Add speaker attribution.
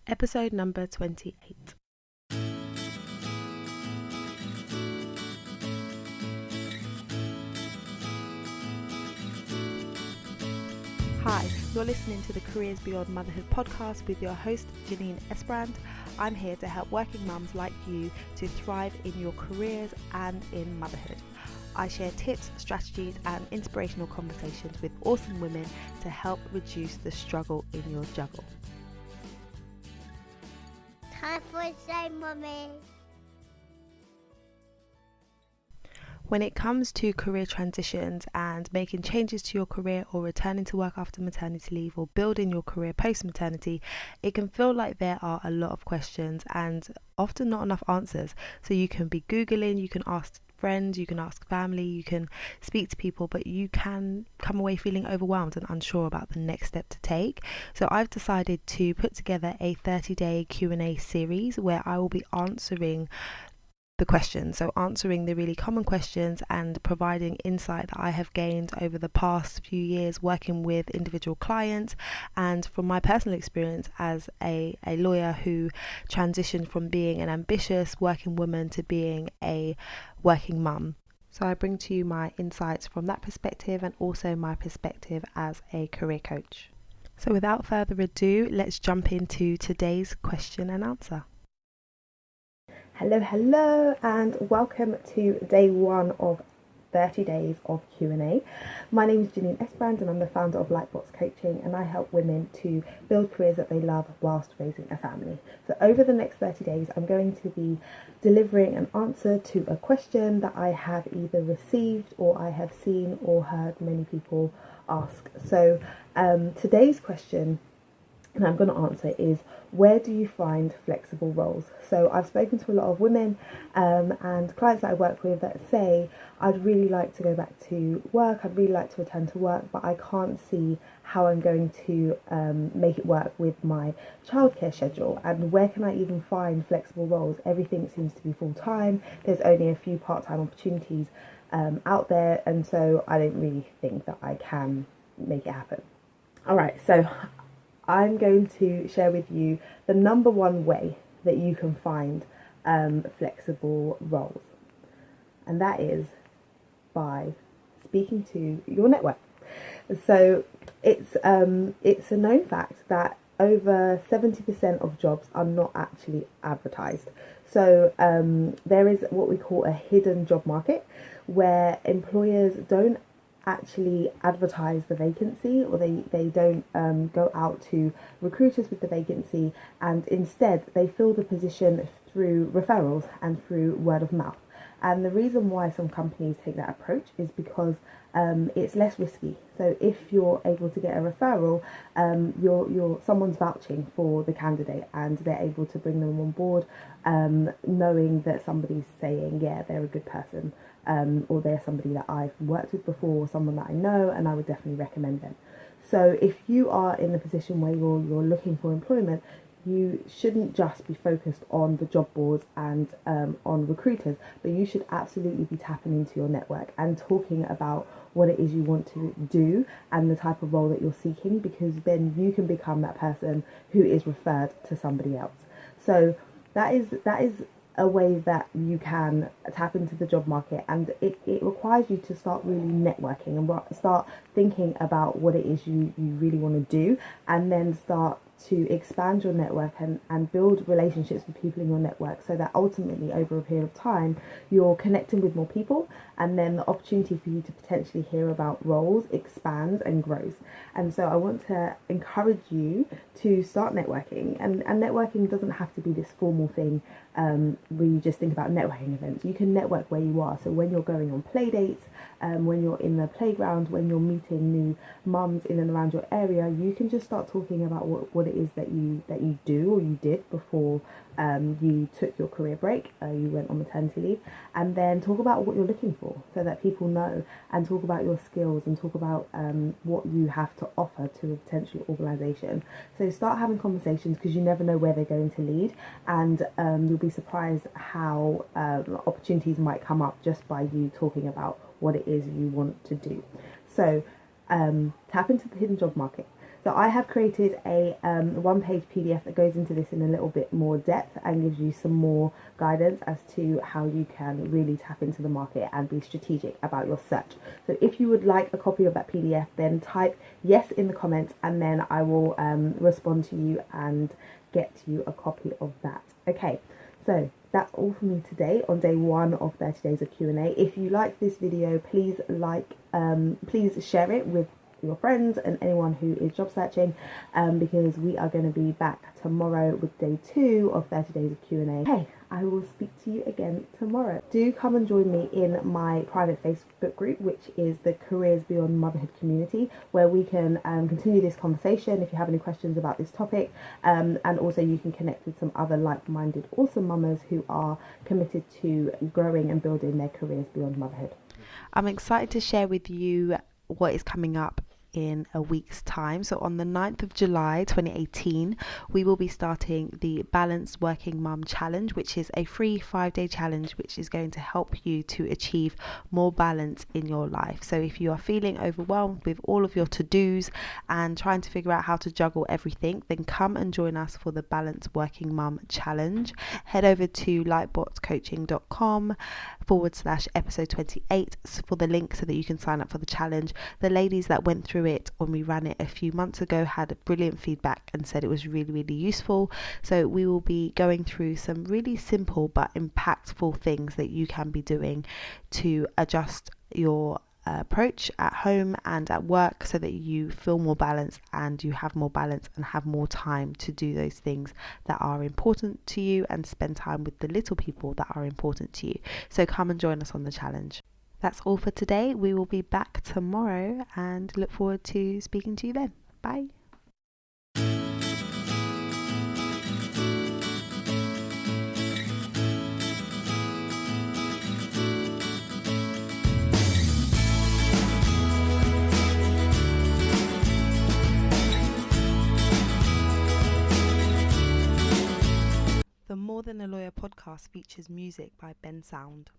Speaker 1: episode number 28. Hi, you're listening to the Careers Beyond Motherhood podcast with your host, Janine Esbrand. I'm here to help working mums like you to thrive in your careers and in motherhood. I share tips, strategies, and inspirational conversations with awesome women to help reduce the struggle in your juggle.
Speaker 2: Time for a say, Mummy.
Speaker 1: When it comes to career transitions and making changes to your career or returning to work after maternity leave or building your career post-maternity, it can feel like there are a lot of questions and often not enough answers. So you can be Googling, you can ask friends, you can ask family, you can speak to people, but you can come away feeling overwhelmed and unsure about the next step to take. So I've decided to put together a 30-day Q&A series where I will be answering the questions, so answering the really common questions and providing insight that I have gained over the past few years working with individual clients and from my personal experience as a lawyer who transitioned from being an ambitious working woman to being a working mum. So I bring to you my insights from that perspective and also my perspective as a career coach. So without further ado, let's jump into today's question and answer. Hello, and welcome to day one of 30 days of Q&A. My name is Janine Esbrand and I'm the founder of Lightbox Coaching, and I help women to build careers that they love whilst raising a family. So over the next 30 days, I'm going to be delivering an answer to a question that I have either received or I have seen or heard many people ask. So today's question, and I'm going to answer, is where do you find flexible roles? So I've spoken to a lot of women and clients that I work with that say, I'd really like to go back to work, I'd really like to return to work, but I can't see how I'm going to make it work with my childcare schedule, and where can I even find flexible roles? Everything seems to be full-time, there's only a few part-time opportunities out there, and so I don't really think that I can make it happen. Alright, so I'm going to share with you the number one way that you can find flexible roles, and that is by speaking to your network. So it's a known fact that over 70% of jobs are not actually advertised. So there is what we call a hidden job market, where employers don't actually advertise the vacancy, or they don't go out to recruiters with the vacancy, and instead they fill the position through referrals and through word of mouth. And the reason why some companies take that approach is because it's less risky. So if you're able to get a referral, someone's vouching for the candidate and they're able to bring them on board, knowing that somebody's saying, yeah, they're a good person, or they're somebody that I've worked with before, or someone that I know, and I would definitely recommend them. So if you are in the position where you're looking for employment, you shouldn't just be focused on the job boards and on recruiters, but you should absolutely be tapping into your network and talking about what it is you want to do and the type of role that you're seeking, because then you can become that person who is referred to somebody else. So that is a way that you can tap into the job market, and it requires you to start really networking and start thinking about what it is you really want to do, and then start to expand your network and build relationships with people in your network, so that ultimately over a period of time you're connecting with more people, and then the opportunity for you to potentially hear about roles expands and grows. And so I want to encourage you to start networking, and networking doesn't have to be this formal thing where you just think about networking events. You can network where you are. So when you're going on play dates, when you're in the playground, when you're meeting new mums in and around your area, you can just start talking about what it is that you do or you did before you took your career break, you went on maternity leave, and then talk about what you're looking for so that people know, and talk about your skills and talk about what you have to offer to a potential organisation. So start having conversations, because you never know where they're going to lead, and you'll be surprised how opportunities might come up just by you talking about what it is you want to do. So tap into the hidden job market. So I have created a one-page PDF that goes into this in a little bit more depth and gives you some more guidance as to how you can really tap into the market and be strategic about your search. So if you would like a copy of that PDF, then type yes in the comments, and then I will respond to you and get you a copy of that. Okay, so that's all for me today on day 1 of 30 days of Q&A. If you like this video, please please share it with your friends and anyone who is job searching, because we are going to be back tomorrow with day 2 of 30 days of Q&A. Okay, I will speak to you again tomorrow. Do come and join me in my private Facebook group, which is the Careers Beyond Motherhood community, where we can continue this conversation if you have any questions about this topic, and also you can connect with some other like-minded awesome mamas who are committed to growing and building their careers beyond motherhood.
Speaker 3: I'm excited to share with you what is coming up in a week's time. So on the 9th of July 2018, we will be starting the Balanced Working Mum Challenge, which is a free 5-day challenge which is going to help you to achieve more balance in your life. So if you are feeling overwhelmed with all of your to-dos and trying to figure out how to juggle everything, then come and join us for the Balanced Working Mum Challenge. Head over to lightbotscoaching.com/episode 28 for the link so that you can sign up for the challenge. The ladies that went through it when we ran it a few months ago had brilliant feedback and said it was really useful. So we will be going through some really simple but impactful things that you can be doing to adjust your approach at home and at work so that you feel more balanced and you have more balance and have more time to do those things that are important to you and spend time with the little people that are important to you. So come and join us on the challenge. That's all for today. We will be back tomorrow and look forward to speaking to you then. Bye. The More Than a Lawyer podcast features music by Ben Sound.